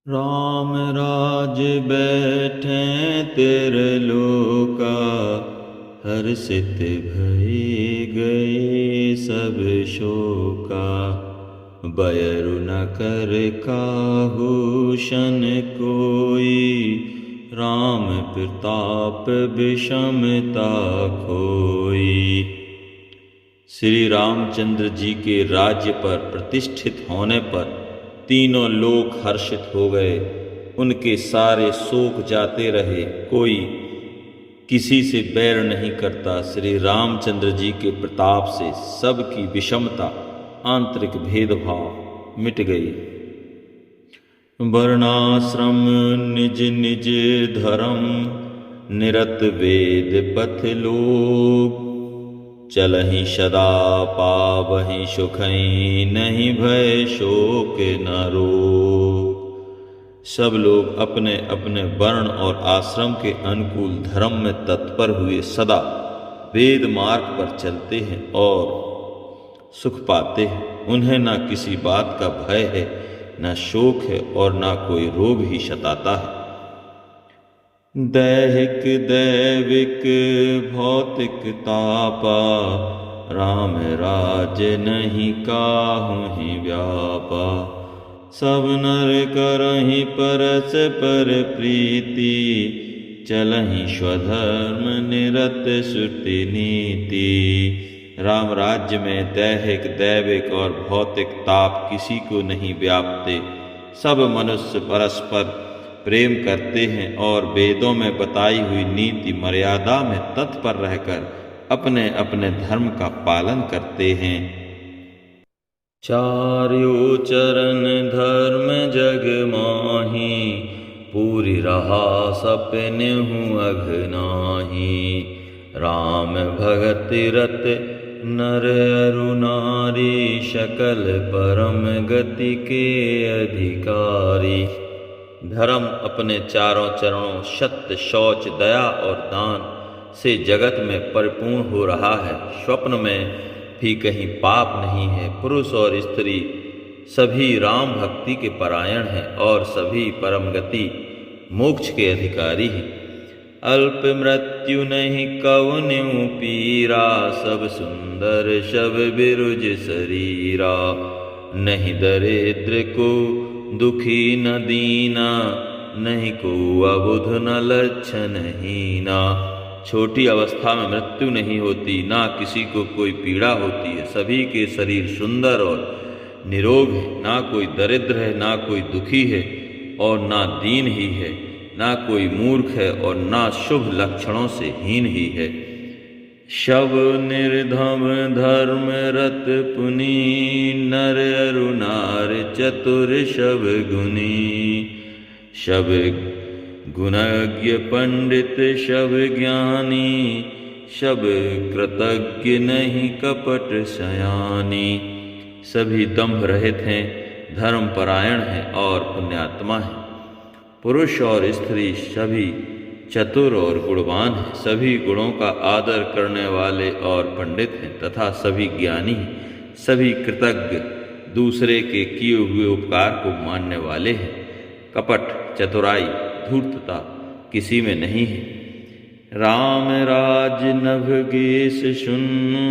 राम राज बैठे तेरे लोका, हर्षित भई गए सब शोका। बयरु न कर काहू शन कोई, राम प्रताप विषमता खोई। श्री रामचंद्र जी के राज्य पर प्रतिष्ठित होने पर तीनों लोग हर्षित हो गए। उनके सारे शोक जाते रहे, कोई किसी से बैर नहीं करता। श्री रामचंद्र जी के प्रताप से सबकी विषमता, आंतरिक भेदभाव मिट गई। वर्णाश्रम निज निज धर्म, निरत वेद पथ लोग। चलहि सदा पावहि सुखई, नहीं भय शोक न रोग। सब लोग अपने अपने वर्ण और आश्रम के अनुकूल धर्म में तत्पर हुए सदा वेद मार्ग पर चलते हैं और सुख पाते हैं। उन्हें न किसी बात का भय है, न शोक है और न कोई रोग ही सताता है। दैहिक दैविक भौतिक तापा, राम राज नहीं काहुहि व्यापा। सब नर करहि परस्पर प्रीति, चलहि स्वधर्म निरत श्रुति नीति। राम राज्य में दैहिक दैविक और भौतिक ताप किसी को नहीं व्यापते। सब मनुष्य परस्पर प्रेम करते हैं और वेदों में बताई हुई नीति मर्यादा में तत्पर रहकर अपने अपने धर्म का पालन करते हैं। चार्यो चरण धर्म जग माही, पूरी रहा सपनेहु अघ नाही। राम भगत रत नर अरु नारी, सकल परम गति के अधिकारी। धर्म अपने चारों चरणों सत्य, शौच, दया और दान से जगत में परिपूर्ण हो रहा है। स्वप्न में भी कहीं पाप नहीं है। पुरुष और स्त्री सभी राम भक्ति के परायण हैं और सभी परम गति मोक्ष के अधिकारी हैं। अल्प मृत्यु नहीं कवन्यु पीरा, सब सुंदर शब बिरुज शरीरा। नहीं दरिद्र को दुखी न दीना, नहीं को अबुध न लक्षण हीना। छोटी अवस्था में मृत्यु नहीं होती, ना किसी को कोई पीड़ा होती है। सभी के शरीर सुंदर और निरोग है। ना कोई दरिद्र है, ना कोई दुखी है और ना दीन ही है। ना कोई मूर्ख है और ना शुभ लक्षणों से हीन ही है। शब निर्धम धर्म रत पुनी, नर अरु नार चतुर शब गुनी। शब गुणज्ञ पंडित शब ज्ञानी, शब कृतज्ञ नहीं कपट सयानी। सभी दंभ रहित हैं, धर्म परायण हैं और पुण्यात्मा हैं। पुरुष और स्त्री सभी चतुर और गुणवान हैं। सभी गुणों का आदर करने वाले और पंडित हैं तथा सभी ज्ञानी हैं। सभी कृतज्ञ, दूसरे के किए हुए उपकार को मानने वाले हैं। कपट, चतुराई, धूर्तता किसी में नहीं है। राम राज नभ गेश सुनु,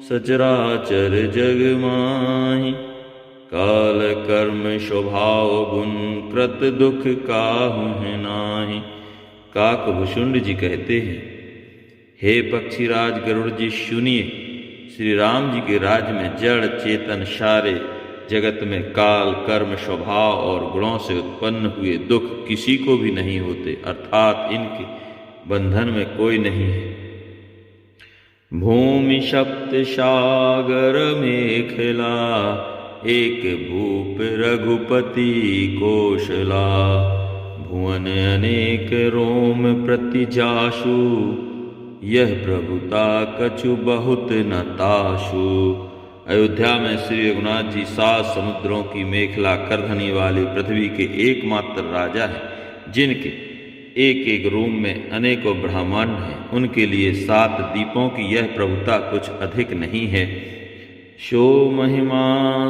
सचराचर जग माही। काल कर्म स्वभाव गुण, कृत दुख काहु नाही। काकभुषुंड जी कहते हैं, हे पक्षीराज गरुड़ जी सुनिए। श्री राम जी के राज्य में जड़ चेतन सारे जगत में काल, कर्म, स्वभाव और गुणों से उत्पन्न हुए दुख किसी को भी नहीं होते, अर्थात इनके बंधन में कोई नहीं है। भूमि सप्त सागर मेखला, एक भूप रघुपति कौशला। भुवन अनेक रोम प्रति जासु, यह प्रभुता कछु बहुत न तासु। अयोध्या में श्री रघुनाथ जी 7 समुद्रों की मेखला करधनी वाले पृथ्वी के एकमात्र राजा हैं, जिनके एक एक रोम में अनेकों ब्रह्मांड हैं। उनके लिए 7 दीपों की यह प्रभुता कुछ अधिक नहीं है। शो महिमा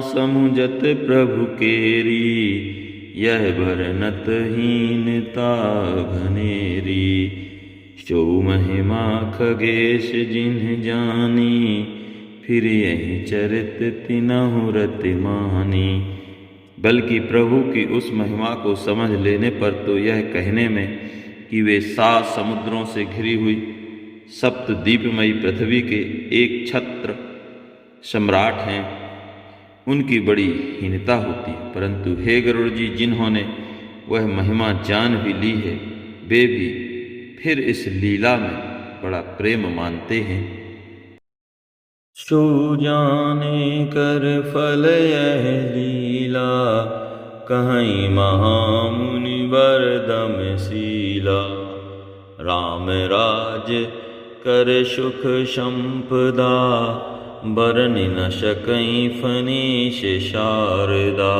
समुजत प्रभु केरी, यह बरनत हीनता घनेरी। सो महिमा खगेश जिन्ह जानी, फिर यही चरित तिनहु रति मानी। बल्कि प्रभु की उस महिमा को समझ लेने पर तो यह कहने में कि वे 7 समुद्रों से घिरी हुई सप्तद्वीपमयी पृथ्वी के एक छत्र सम्राट हैं, उनकी बड़ी हीनता होती है। परंतु हे गरुड़ जी, जिन्होंने वह महिमा जान भी ली है, वे भी फिर इस लीला में बड़ा प्रेम मानते हैं। सो जाने कर फल यह लीला, कहीं महामुनि वरदम शीला। राम राज कर सुख संपदा, बरनि न सकई फनीश शारदा।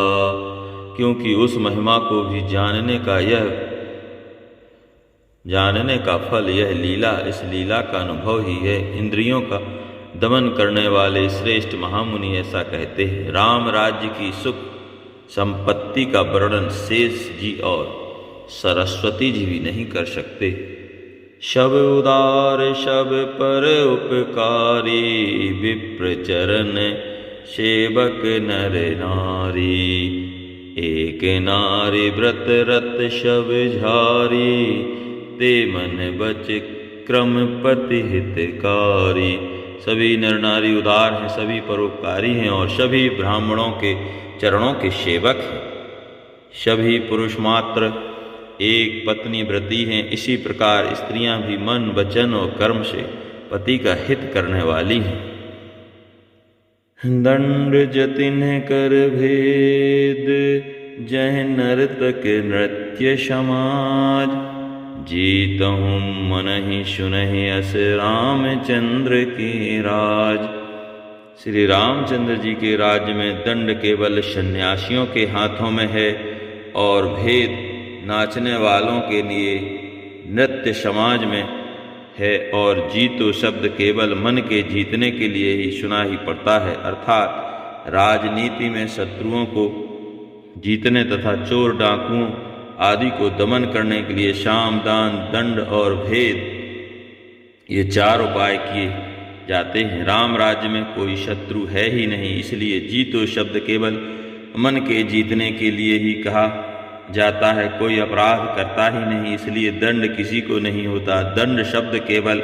क्योंकि उस महिमा को भी जानने का फल यह लीला, इस लीला का अनुभव ही है। इंद्रियों का दमन करने वाले श्रेष्ठ महामुनि ऐसा कहते हैं। राम राज्य की सुख संपत्ति का वर्णन शेष जी और सरस्वती जी भी नहीं कर सकते। शब उदार शब पर उपकारी, विप्र चरण सेवक नर नारी। एक नारी व्रत रत शब झारी, ते मन बच क्रम पति हितकारी। सभी नर नारी उदार हैं, सभी परोपकारी हैं और सभी ब्राह्मणों के चरणों के सेवक हैं। सभी पुरुष मात्र एक पत्नी व्रती हैं। इसी प्रकार स्त्रियां भी मन वचन और कर्म से पति का हित करने वाली हैं। दंड जतिन कर भेद, जह नर्तक नृत्य समाज। जीतहूँ मनहि सुनहि अस रामचंद्र के राज। श्री रामचंद्र जी के राज्य में दंड केवल सन्यासियों के हाथों में है और भेद नाचने वालों के लिए नृत्य समाज में है। और जीतो शब्द केवल मन के जीतने के लिए ही सुना ही पड़ता है, अर्थात राजनीति में शत्रुओं को जीतने तथा चोर डाकुओं आदि को दमन करने के लिए साम दान दंड और भेद, ये 4 उपाय किए जाते हैं। राम राज्य में कोई शत्रु है ही नहीं, इसलिए जीतो शब्द केवल मन के जीतने के लिए ही कहा जाता है। कोई अपराध करता ही नहीं, इसलिए दंड किसी को नहीं होता। दंड शब्द केवल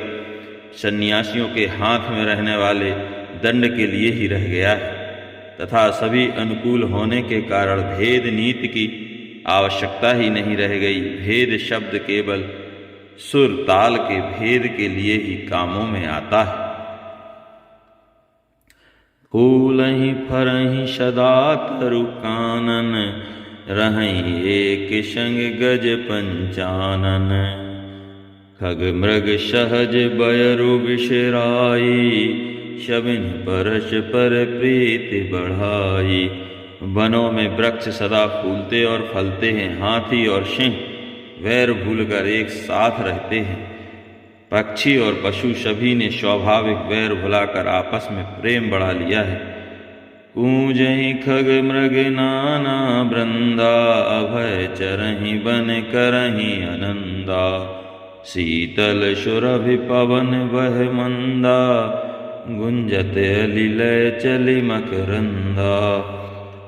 सन्यासियों के हाथ में रहने वाले दंड के लिए ही रह गया है तथा सभी अनुकूल होने के कारण भेद नीति की आवश्यकता ही नहीं रह गई। भेद शब्द केवल सुर ताल के भेद के लिए ही कामों में आता है। फूलहि फरहि सदा तरु कानन, रहहि एक संग गज पंचानन। खग मृग सहज बयरु बिसराई, शबिन परस पर प्रीति बढ़ाई। वनों में वृक्ष सदा फूलते और फलते हैं, हाथी और सिंह वैर भूलकर एक साथ रहते हैं। पक्षी और पशु सभी ने स्वाभाविक वैर भुलाकर आपस में प्रेम बढ़ा लिया है। कूजहि खग मृग नाना वृंदा, अभय चरहि बन करहि आनंदा। शीतल सुरभि पवन बह मंदा, गुंजत अलिलय चलि मकरंदा।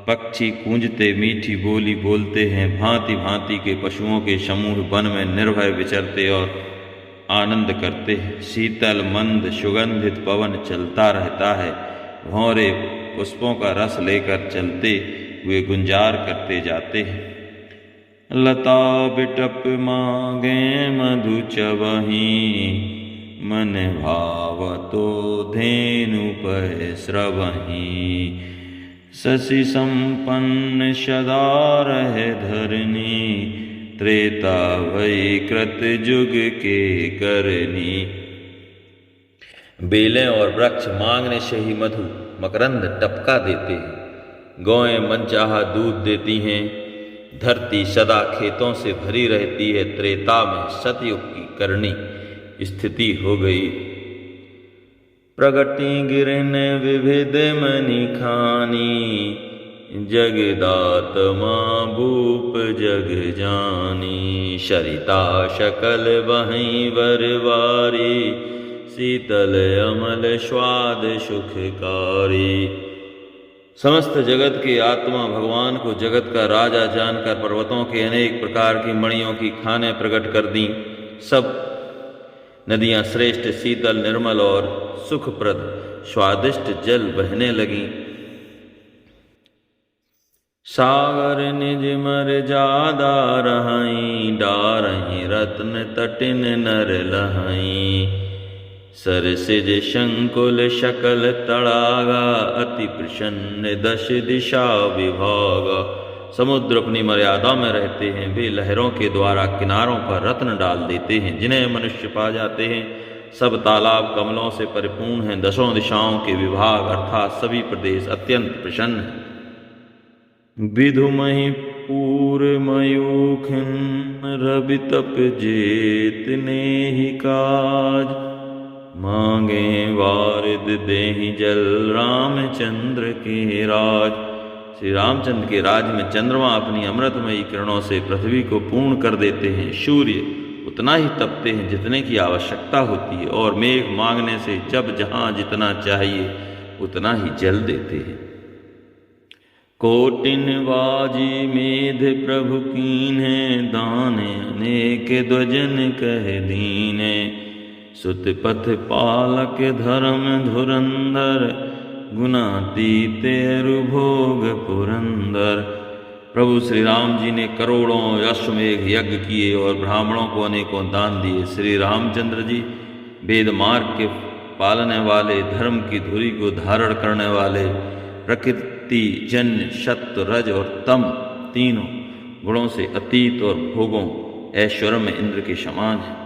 पक्षी कूंजते मीठी बोली बोलते हैं, भांति भांति के पशुओं के समूह वन में निर्भय विचरते और आनंद करते हैं। शीतल मंद सुगंधित पवन चलता रहता है, भौरे पुष्पों का रस लेकर चलते हुए गुंजार करते जाते हैं। लता बिटप मांगे मधु चबहि, मन भावतो धेनु पय स्रवहि। शशि संपन्न सदा रहे धरनी, त्रेता भई कृत जुग के करनी। बेलें और वृक्ष मांगने से ही मधु मकरंद टपका देते हैं। गौएं मनचाहा दूध देती हैं। धरती सदा खेतों से भरी रहती है। त्रेता में सतयुग की करनी स्थिति हो गई। प्रगति गिरन विविध मनि खानी, जगदात्मा भूप जग जानी। शरिता शकल बहई बरवारी, शीतल अमल स्वाद सुखकारी। समस्त जगत के आत्मा भगवान को जगत का राजा जानकर पर्वतों के अनेक प्रकार की मणियों की खानें प्रकट कर दी। सब नदियां श्रेष्ठ, शीतल, निर्मल और सुखप्रद स्वादिष्ट जल बहने लगीं। सागर निज मर्यादा रहाई, डारहीं रत्न तटिन नर लहाई। सरसिज शंकुल शकल तड़ागा, अति प्रसन्न दश दिशा विभागा। समुद्र अपनी मर्यादा में रहते हैं, वे लहरों के द्वारा किनारों पर रत्न डाल देते हैं जिन्हें मनुष्य पा जाते हैं। सब तालाब कमलों से परिपूर्ण हैं, दशों दिशाओं के विभाग अर्थात सभी प्रदेश अत्यंत प्रसन्न हैं। विधुमहि पूर मयूखिन, रवि तप जेतने ही काज। मांगे वारिद देहि जल, रामचंद्र के राज। श्री रामचंद्र के राज्य में चंद्रमा अपनी अमृतमयी किरणों से पृथ्वी को पूर्ण कर देते हैं। सूर्य उतना ही तपते हैं जितने की आवश्यकता होती है, और मेघ मांगने से जब जहां जितना चाहिए उतना ही जल देते हैं। कोटिन बाजी मेध प्रभु कीन्हे, दाने अनेक ध्वजन कह दीने। सुत पथ पालक धर्म धुरंधर, गुणातीत अरुभोग पुरंदर। प्रभु श्री राम जी ने करोड़ों अश्वमेघ यज्ञ किए और ब्राह्मणों को अनेकों दान दिए। श्री रामचंद्र जी वेद मार्ग के पालने वाले, धर्म की धुरी को धारण करने वाले, प्रकृति जन्य सत्व रज और तम तीनों गुणों से अतीत और भोगों ऐश्वर्य में इंद्र के समान है।